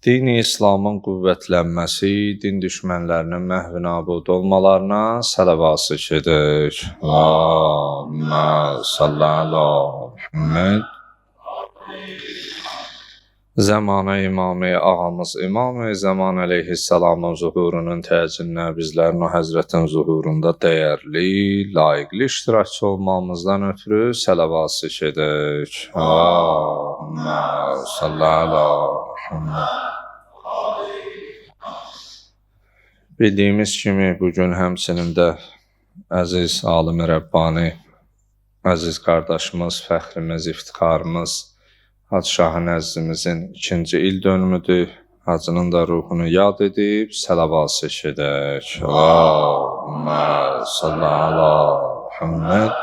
Dini İslamın qüvvətlənməsi, din düşmənlərinin məhv nabud olmalarına sələvat edir. Allahümmə salli alə Muhammed. Zamanə İmam-ı ağamız İmam-ı Zaman əleyhissalamın zuhurunun təcinlə bizlərin o həzrətin zuhurunda dəyərli, layiqli iştirakçı olmamızdan ötürü sələvat edir. Allahümmə salli alə Muhammed. Bildiyimiz kimi bugün həmçinin də əziz alim-i Rəbbani, əziz qardaşımız, fəxrimiz, iftixarımız Hacı Şahı Nəzdimizin 2-ci il dönümüdür. Hacının da ruhunu yad edib sələvat edək. Allahümmə salli alə Muhammed.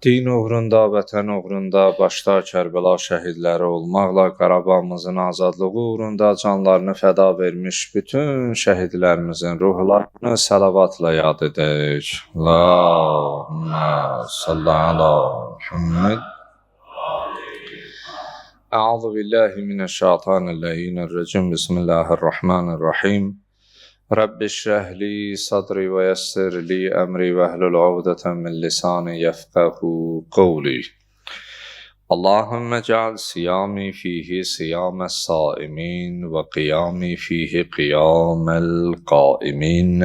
Din uğrunda, vətən uğrunda, başda Kərbəla şəhidləri olmaqla Qarabağımızın azadlığı uğrunda canlarını fəda vermiş bütün şəhidlərimizin ruhlarını səlavatla yad edək. Allahümmə salli alə Muhammed. Əuzu billahi mineşşeytanirracim. Bismillahirrahmanirrahim. Rabbi şrah li sadri və yəssir li əmri və hlul uqdeten min lisani yefqahu qawli. Allahümme ceal siyami fihi siyames saimin ve qiyami fihi qiyamel qaimin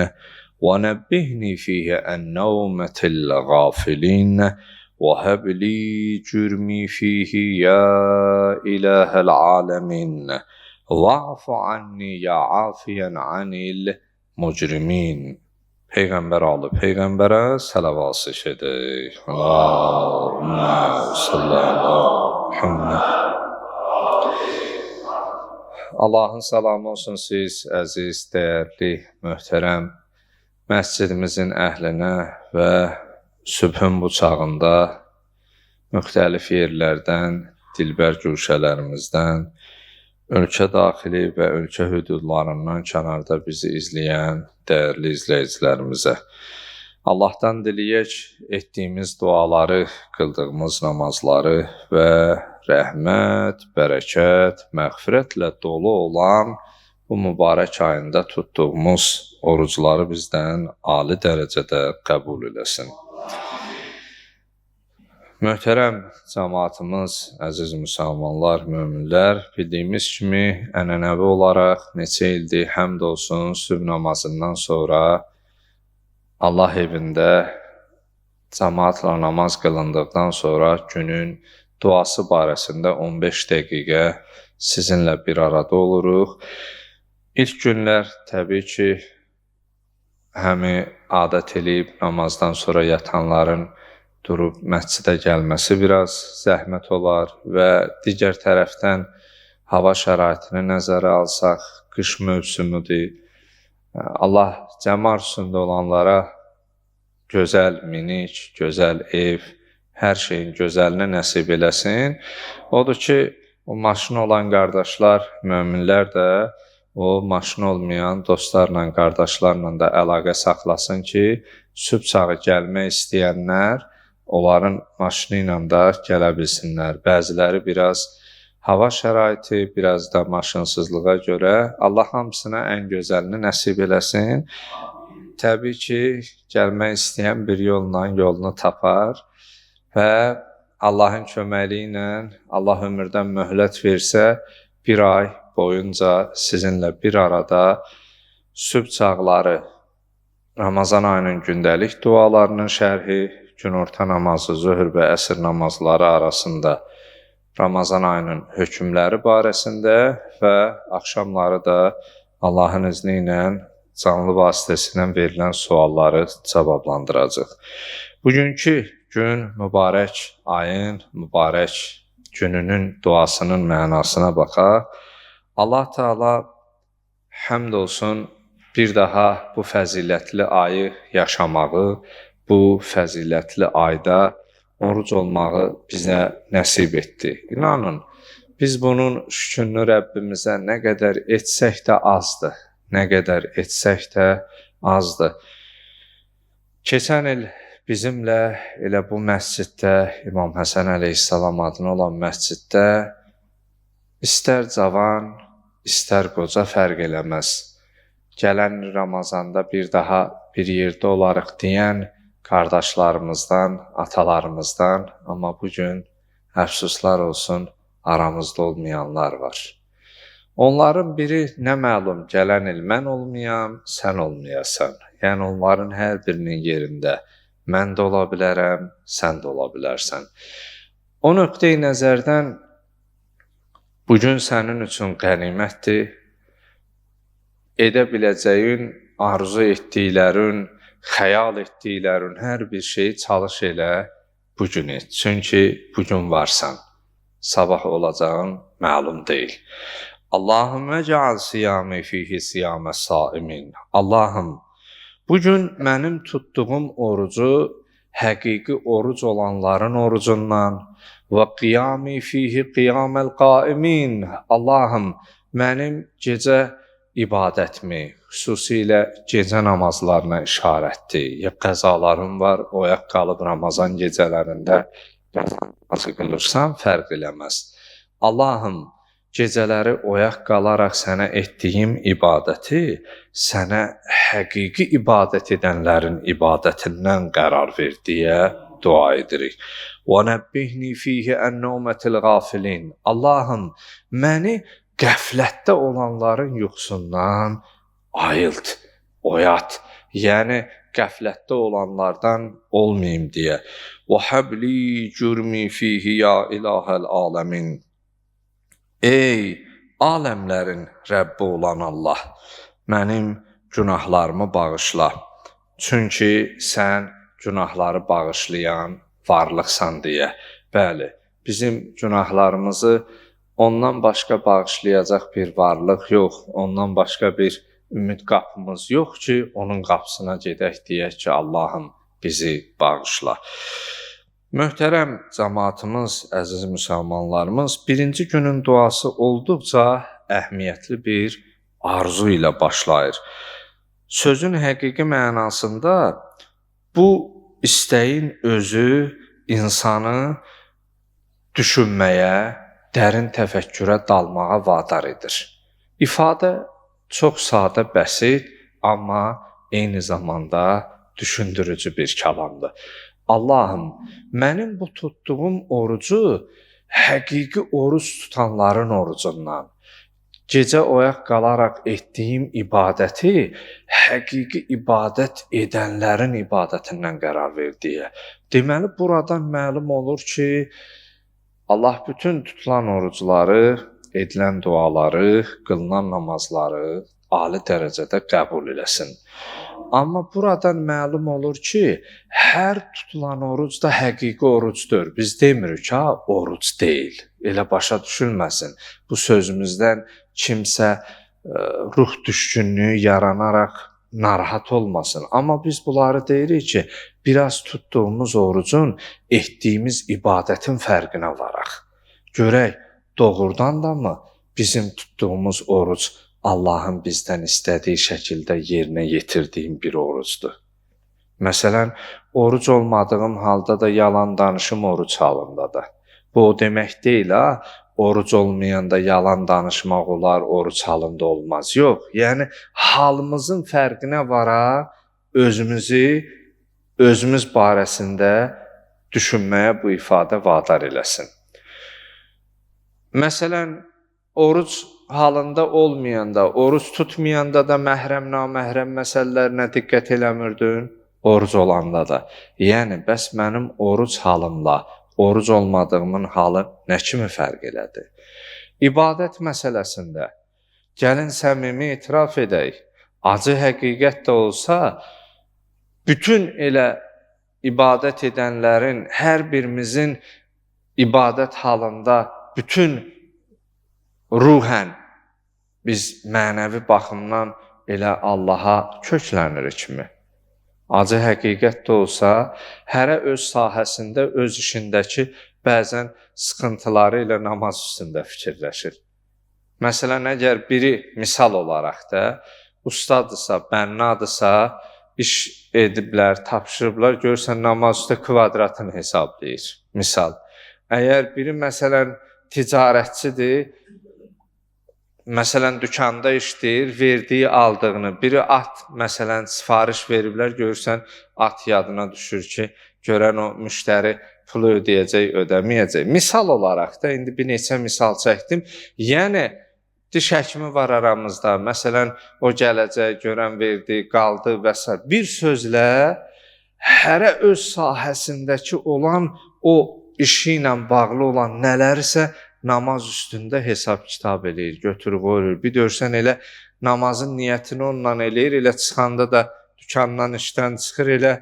ve nebbihni fihi en-nevmetil gafilin ve hebli cürmi fihi ya ilahel alemin. Va'fu anni ya afiyen anil mucrimin. Peyğəmbər alı Peyğəmbərə səlavat edir. Allahümmə salli alə Muhammed. Allahın salamı olsun siz, əziz, dəyərli, möhtərəm məscidimizin əhlinə və sübhün bu çağında müxtəlif yerlərdən, dilbər güşələrimizdən, ölkə daxili və ölkə hüdudlarından kənarda bizi izləyən dəyərli izləyicilərimizə Allahdan diləyək etdiyimiz duaları, qıldığımız namazları və rəhmət, bərəkət, məğfirətlə dolu olan bu mübarək ayında tutduğumuz orucları bizdən ali dərəcədə qəbul eləsin. Möhtərəm cəmaatımız, əziz müsəlmanlar, möminlər, bildiyimiz kimi ənənəvi olaraq neçə ildir həmd olsun sübh namazından sonra Allah evində cəmaatla namaz qılındıqdan sonra günün duası barəsində 15 dəqiqə sizinlə bir arada oluruq. İlk günlər təbii ki, həmi adət eləyib namazdan sonra yatanların durub məscidə gəlməsi biraz zəhmət olar və digər tərəfdən hava şəraitini nəzərə alsaq, qış mövsümüdür. Allah cəmi arzusunda olanlara gözəl minik, gözəl ev, hər şeyin gözəlini nəsib eləsin. Odur ki, o maşın olan qardaşlar, möminlər də o maşın olmayan dostlarla, qardaşlarla da əlaqə saxlasın ki, sübh çağı gəlmək istəyənlər onların maşını ilə də gələ bilsinlər. Bəziləri biraz hava şəraiti, biraz da maşınsızlığa görə Allah hamısına ən gözəlini nəsib eləsin. Təbii ki, gəlmək istəyən bir yolla yolunu tapar və Allahın köməkliyi ilə Allah ömürdən möhlət versə, bir ay boyunca sizinlə bir arada sübh çağları Ramazan ayının gündəlik dualarının şərhi, günorta namazı, zöhr və əsr namazları arasında Ramazan ayının hökmləri barəsində və axşamları da Allahın izni ilə canlı vasitəsilə verilən sualları cavablandıracaq. Bugünkü gün mübarək ayın, mübarək gününün duasının mənasına baxaq. Allah Teala həmd olsun bir daha bu fəzilətli ayı yaşamağı, bu fəzilətli ayda oruc olmağı bizə nəsib etdi. İnanın, biz bunun şükrünü Rəbbimizə nə qədər etsək də azdır. Nə qədər etsək də azdır. Keçən il bizimlə elə bu məsciddə, İmam Həsən əleyhissalam adına olan məsciddə İstər cavan, istər qoca fərq eləməz. Gələn Ramazanda bir daha bir yerdə olarıq deyən qardaşlarımızdan, atalarımızdan, amma bu gün əfsuslar olsun, aramızda olmayanlar var. Onların biri nə məlum gələn il mən olmayam, sən olmayasan. Yəni onların hər birinin yerində mən də ola bilərəm, sən də ola bilərsən. O nöqteyi nəzərdən bu gün sənin üçün qənimətdir. Edə biləcəyin, arzu etdiklərin, xəyal etdiklərin hər bir şeyi çalış elə bu gün et. Çünki bu gün varsan. Sabah olacağın məlum deyil. Allahümmə cəal siyami fihi siyamə saimin. Allahım, bugün mənim tutduğum orucu həqiqi oruc olanların orucundan və qiyami fihi qiyaməl qaimin. Allahım, mənim gecə ibadətimi, xüsusilə gecə namazlarına işarətdir. Ya qəzalarım var, oyaq qalıb Ramazan gecələrində namazı qılırsam, fərq eləməz. Allahım, gecələri oyaq qalaraq sənə etdiyim ibadəti sənə həqiqi ibadət edənlərin ibadətindən qərar ver deyə dua edirik. وَنَبِّهْنِي فِيهِ أَنْ نَوْمَةِ الْغَافِلِينَ. Allahım, məni qəflətdə olanların yuxusundan ayılt, oyat. Yəni qəflətdə olanlardan olmayım deyə. وَحَبْ لِي جُرْمِي فِيهِ يَا إِلَٰهَ الْعَالَمِينَ. Ey aləmlərin Rəbbi olan Allah, mənim günahlarımı bağışla. Çünki sən günahları bağışlayan varlıqsan deyə. Bəli, bizim günahlarımızı ondan başqa bağışlayacaq bir varlıq yox, ondan başqa bir ümid qapımız yox ki, onun qapısına gedək deyək ki, Allahım bizi bağışla. Möhtərəm cəmaatımız, əziz müsəlmanlarımız, birinci günün duası olduqca əhəmiyyətli bir arzu ilə başlayır. Sözün həqiqi mənasında bu istəyin özü insanı düşünməyə, dərin təfəkkürə dalmağa vadar edir. İfadə çox sadə, bəsit, amma eyni zamanda düşündürücü bir kəlamdır. Allahım, mənim bu tutduğum orucu həqiqi oruc tutanların orucundan, gecə oyaq qalaraq etdiyim ibadəti həqiqi ibadət edənlərin ibadətindən qərar ver deyə. Deməli, buradan məlum olur ki, Allah bütün tutulan orucları, edilən duaları, qılınan namazları ali dərəcədə qəbul eləsin. Amma buradan məlum olur ki, hər tutulan oruc da həqiqi orucdur. Biz demirik ki, oruc deyil. Elə başa düşülməsin. Bu sözümüzdən kimsə ruh düşkünlüyü yaranaraq narahat olmasın. Amma biz bunları deyirik ki, biraz tutduğumuz orucun etdiyimiz ibadətin fərqinə varaq. Görək, doğrudan da mı bizim tutduğumuz oruc Allahın bizdən istədiyi şəkildə yerinə yetirdiyim bir orucdur? Məsələn, oruc olmadığım halda da yalan danışım oruc halındadır. Bu o demək deyil, oruc olmayanda yalan danışmaq olar, oruc halında olmaz. Yox, yəni halımızın fərqinə varaq, özümüz barəsində düşünməyə bu ifadə vadar eləsin. Məsələn, oruc halında olmayanda, oruc tutmayanda da məhrəm, naməhrəm məsələlərinə diqqət eləmirdin, oruc olanda da. Yəni, bəs mənim oruc halımla, oruc olmadığımın halı nə kimi fərq elədi? İbadət məsələsində gəlin səmimi etiraf edək, acı həqiqət də olsa, bütün elə ibadət edənlərin, hər birimizin ibadət halında bütün ruhən biz mənəvi baxımdan elə Allaha köklənirikmi? Acı həqiqət də olsa, hərə öz sahəsində, öz işindəki bəzən sıxıntıları ilə namaz üstündə fikirləşir. Məsələn, əgər biri misal olaraq da, ustadırsa, bənnadırsa, iş ediblər, tapşırıblar, görürsən namaz üstə kvadratını hesablayır. Misal. Əgər biri məsələn ticarətçidir, məsələn, dükanda işləyir, verdiyi, aldığını, biri at, məsələn, sifariş veriblər, görürsən, at yadına düşür ki, görən o müştəri pulu ödəyəcək, ödəməyəcək. Misal olaraq da, indi bir neçə misal çəkdim. Yəni, diş həkimi var aramızda, məsələn, o gələcək, görən verdi, qaldı və s. Bir sözlə, hərə öz sahəsindəki olan o işi ilə bağlı olan nələrsə namaz üstündə hesab kitab eləyir, götürür, qoyur. Bir görsən elə namazın niyyətini onunla eləyir, elə çıxanda da dükandan işdən çıxır, elə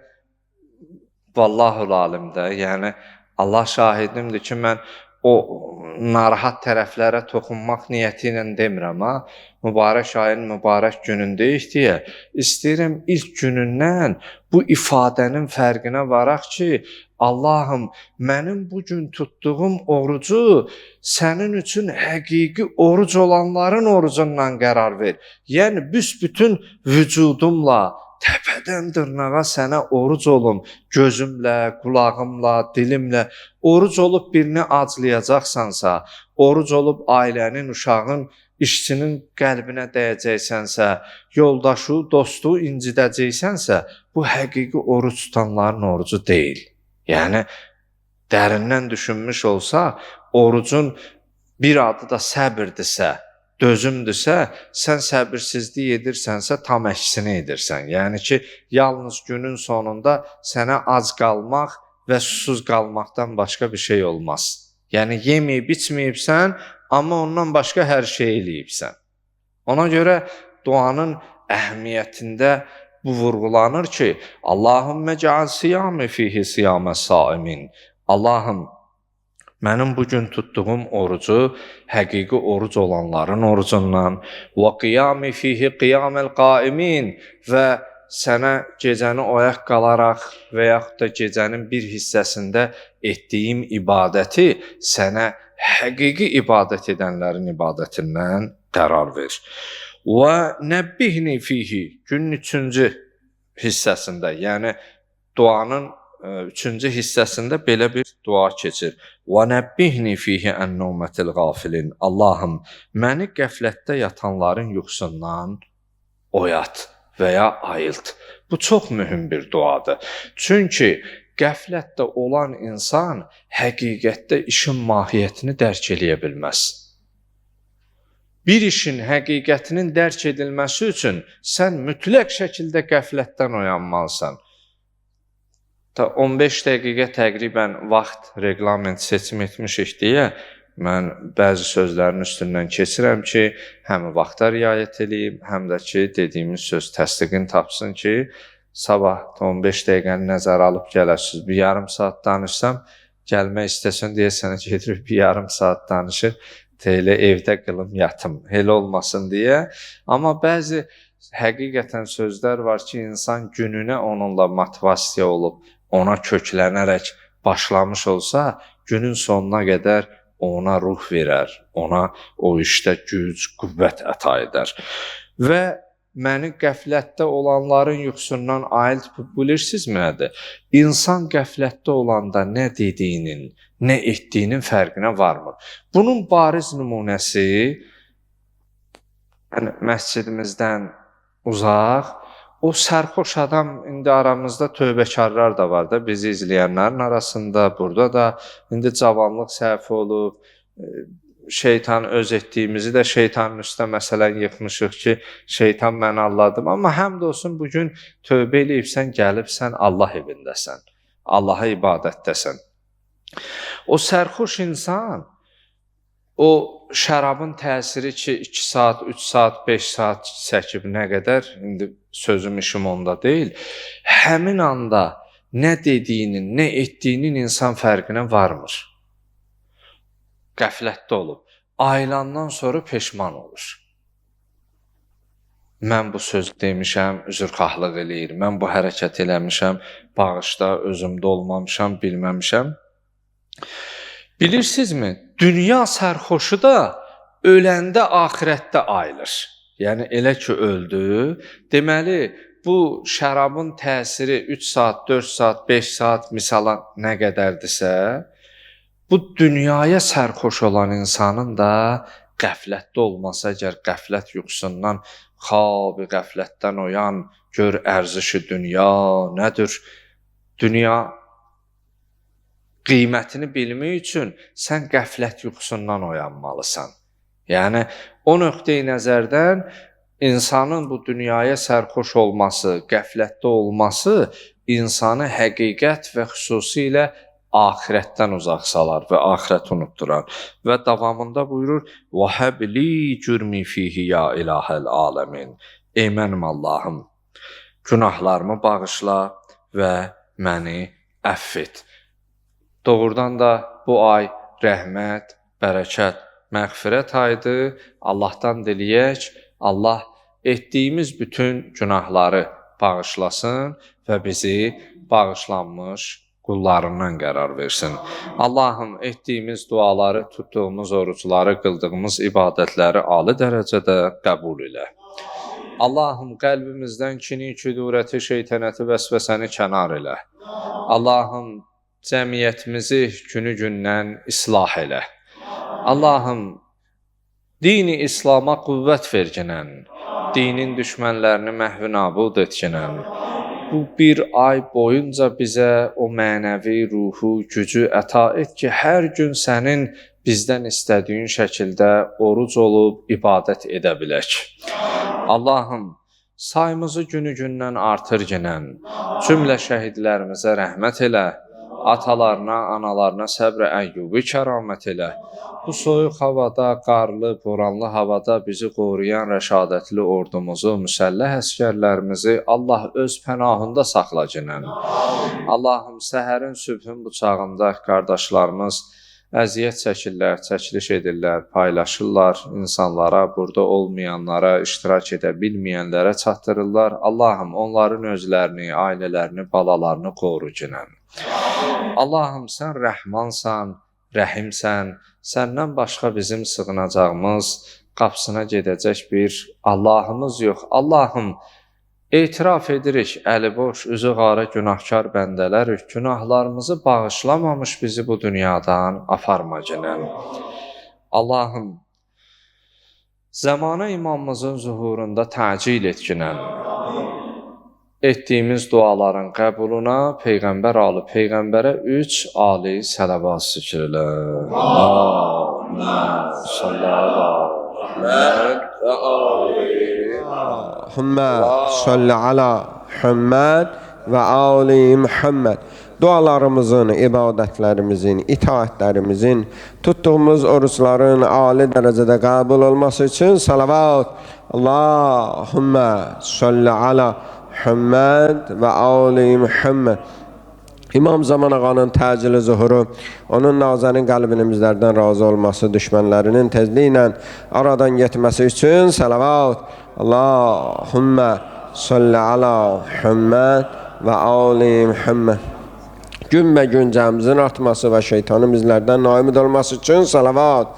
vallahul alimdə. Yəni Allah şahidimdir ki, mən o narahat tərəflərə toxunmaq niyyəti ilə demirəm, ha. Mübarək ayın mübarək günündəyik deyə istəyirəm ilk günündən bu ifadənin fərqinə varaq ki, Allahım, mənim bu gün tutduğum orucu sənin üçün həqiqi oruc olanların orucundan qərar ver. Yəni büsbütün vücudumla, təpədən dırnağa sənə oruc olum, gözümlə, qulağımla, dilimlə. Oruc olub birini aclayacaqsansa, oruc olub ailənin, uşağın, işçinin qəlbinə dəyəcəksənsə, yoldaşı, dostu incidəcəksənsə, bu həqiqi oruc tutanların orucu deyil. Yəni, dərindən düşünmüş olsa, orucun bir adı da səbirdirsə, dözümdürsə, sən səbirsizlik edirsənsə, tam əksini edirsən. Yəni ki, yalnız günün sonunda sənə ac qalmaq və susuz qalmaqdan başqa bir şey olmaz. Yəni, yeməyib, içməyibsən, amma ondan başqa hər şey eləyibsən. Ona görə duanın əhəmiyyətində bu vurğulanır ki, Allahümmə cəal siyami fihi siyamə saimin. Allahım, mənim bugün tutduğum orucu həqiqi oruc olanların orucundan və qiyami fihi qiyaməl qaimin və sənə gecəni oyaq qalaraq və yaxud da gecənin bir hissəsində etdiyim ibadəti sənə həqiqi ibadət edənlərin ibadətindən qərar ver. Və nəbbihni fihi günün 3-cü hissəsində, yəni duanın 3-cü hissəsində belə bir dua keçir. Və nəbbihni fihi ən-nəumətil qafilin. Allahım, məni qəflətdə yatanların yuxusundan oyat və ya ayılt. Bu çox mühüm bir duadır. Çünki qəflətdə olan insan həqiqətdə işin mahiyyətini dərk eləyə bilməz. Bir işin həqiqətinin dərk edilməsi üçün sən mütləq şəkildə qəflətdən oyanmalısan. 15 dəqiqə təqribən vaxt reqlament seçim etmişik deyə mən bəzi sözlərin üstündən keçirəm ki, həm vaxta riayət edeyim, həm də ki, dediyimiz söz təsdiqini tapsın ki, sabah 15 dəqiqəni nəzərə alıb gələsiniz. Bir yarım saat danışsam, gəlmək istəsən deyə sənə gedirib bir yarım saat danışır. Elə evdə qılım, yatım, elə olmasın deyə. Amma bəzi həqiqətən sözlər var ki, insan gününə onunla motivasiya olub, ona köklənərək başlamış olsa, günün sonuna qədər ona ruh verər, ona o işdə güc, qüvvət əta edər. Və məni qəflətdə olanların yuxusundan ayılt bilirsinizmi nədir? İnsan qəflətdə olanda nə dediyinin, nə etdiyinin fərqinə varmır. Bunun bariz nümunəsi məscidimizdən uzaq, o sərxoş adam indi aramızda tövbəkarlar da var da, bizi izləyənlərin arasında, burada da indi cavanlıq səhvi olub, şeytan öz etdiyimizi də şeytanın üstə məsələn yıxmışıq ki, şeytan məni alladım. Amma həmd olsun bugün tövbə eləyibsən, gəlibsən, Allah evindəsən, Allaha ibadətdəsən. O sərxoş insan, o şərabın təsiri ki, 2 saat, 3 saat, 5 saat çəkib nə qədər, indi sözüm işim onda deyil, həmin anda nə dediyinin, nə etdiyinin insan fərqinə varmır. Qəflətdə olub. Ayılandan sonra peşman olur. Mən bu söz demişəm, üzrxahlıq eləyir, mən bu hərəkət eləmişəm, bağışda özümdə olmamışam, bilməmişəm. Bilirsinizmi, dünya sərxoşu da öləndə axirətdə ayılır. Yəni, elə ki, öldü. Deməli, bu şərabın təsiri 3 saat, 4 saat, 5 saat misala nə qədərdirsə, bu dünyaya sərxoş olan insanın da qəflətdə olmasa əgər qəflət yuxusundan, xab-ı qəflətdən oyan, gör ərzişi dünya nədir? Dünya qiymətini bilmək üçün sən qəflət yuxusundan oyanmalısan. Yəni, o nöqteyi nəzərdən insanın bu dünyaya sərxoş olması, qəflətdə olması insanı həqiqət və xüsusilə axirətdən uzaq salar və axirəti unutdurar. Və davamında buyurur, وَحَبْلِي جُرْمِ فِيهِ يَا إِلَٰهَ الْعَالَمِينَ. Ey mənim Allahım, günahlarımı bağışla və məni əff et. Doğrudan da bu ay rəhmət, bərəkət, məğfirət ayıdır. Allahdan diləyək, Allah etdiyimiz bütün günahları bağışlasın və bizi bağışlanmış qullarından qərar versin. Allahım, etdiyimiz duaları, tutduğumuz orucları, qıldığımız ibadətləri ali dərəcədə qəbul elə. Allahım, qəlbimizdən kini, küdurəti, şeytanəti, vəsvəsəni kənar elə. Allahım, cəmiyyətimizi günü-gündən islah elə. Allahım, dini İslama qüvvət verginən, dinin düşmənlərini məhv nabud etginən, bu bir ay boyunca bizə o mənəvi ruhu, gücü əta et ki, hər gün sənin bizdən istədiyin şəkildə oruc olub ibadət edə bilək. Allahım, sayımızı günü-gündən artır ginən, cümlə şəhidlərimizə rəhmət elə, atalarına, analarına səbr-i əyyubi kəramət elə. Bu soyuq havada, qarlı, boranlı havada bizi qoruyan rəşadətli ordumuzu, müsəlləh əskərlərimizi Allah öz pənahında saxla ginən. Allahım, səhərin, sübhün bıçağında qardaşlarımız əziyyət çəkirlər, çəkiliş edirlər, paylaşırlar, insanlara, burada olmayanlara, iştirak edə bilməyənlərə çatdırırlar. Allahım, onların özlərini, ailələrini, balalarını qoru ginən. Allahım, sən rəhmansan, rəhimsən, səndən başqa bizim sığınacağımız, qapısına gedəcək bir Allahımız yox. Allahım, etiraf edirik, əliboş, üzü qara günahkar bəndələrik, günahlarımızı bağışlamamış bizi bu dünyadan aparma ginən. Allahım, zamana imamımızın zuhurunda təcil et ginən. Etdiyimiz duaların qəbuluna Peyğəmbər alı Peyğəmbərə 3 ali sələvat zikr elə. Allahümmə salli alə Muhammed və ali Allahümmə salli alə Muhammed və ali Muhammed. Dualarımızın, ibadətlərimizin, itaətlərimizin, tutduğumuz oruçların ali dərəcədə qəbul olması üçün salavat. Allahümmə salli alə Muhammed və ali Muhammed. İmam Zaman ağanın təcili zuhuru, onun nazərin qəlbimizlərdən razı olması, düşmənlərinin tezliklə aradan getməsi üçün salavat. Allahümmə salli alə Muhammed və ali Muhammed. Gün və gün cəmimizin artması və şeytanın bizlərdən naimid olması üçün salavat.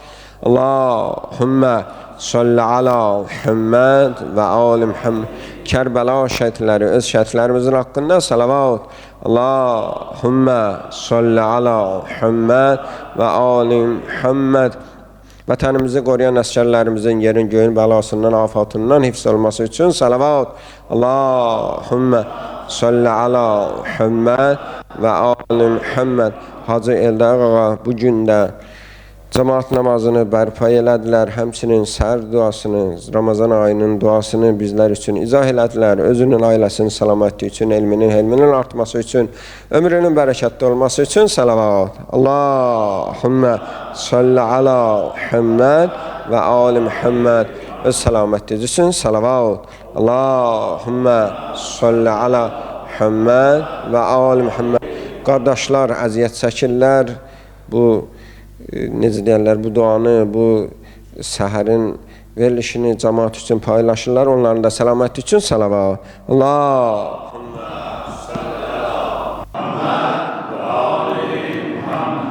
Allahümmə salli alə Muhammed və ali Muhammed. Kərbəla şəhidləri, öz şəhidlərimizin haqqında salavat. Allahümmə salli alə Muhammed və ali Muhammed. Vətənimizi qoruyan əskərlərimizin yerin göyün bəlasından, afatından hifz olması üçün salavat. Allahümmə salli alə Muhammed və ali Muhammed. Hacı Eldar ağa bu gündə cemaat namazını bərpa elədilər, həmçinin səhər duasını, Ramazan ayının duasını bizlər üçün izah elədilər. Özünün ailəsinin salaməti üçün, elminin artması üçün, ömrünün bərəkətli olması üçün salavat. Allahümmə salli alə Muhammed və ali Muhammed. Öz salamətiz üçün salavat. Allahümmə salli alə Muhammed və ali Muhammed. Qardaşlar, əziyyət çəkirlər, bu necə deyərlər, bu duanı, bu səhərin verilişini cəmaat üçün paylaşırlar. Onların da salaməti üçün salavat. Allahümmə salli alə Muhammed və ali Muhammed.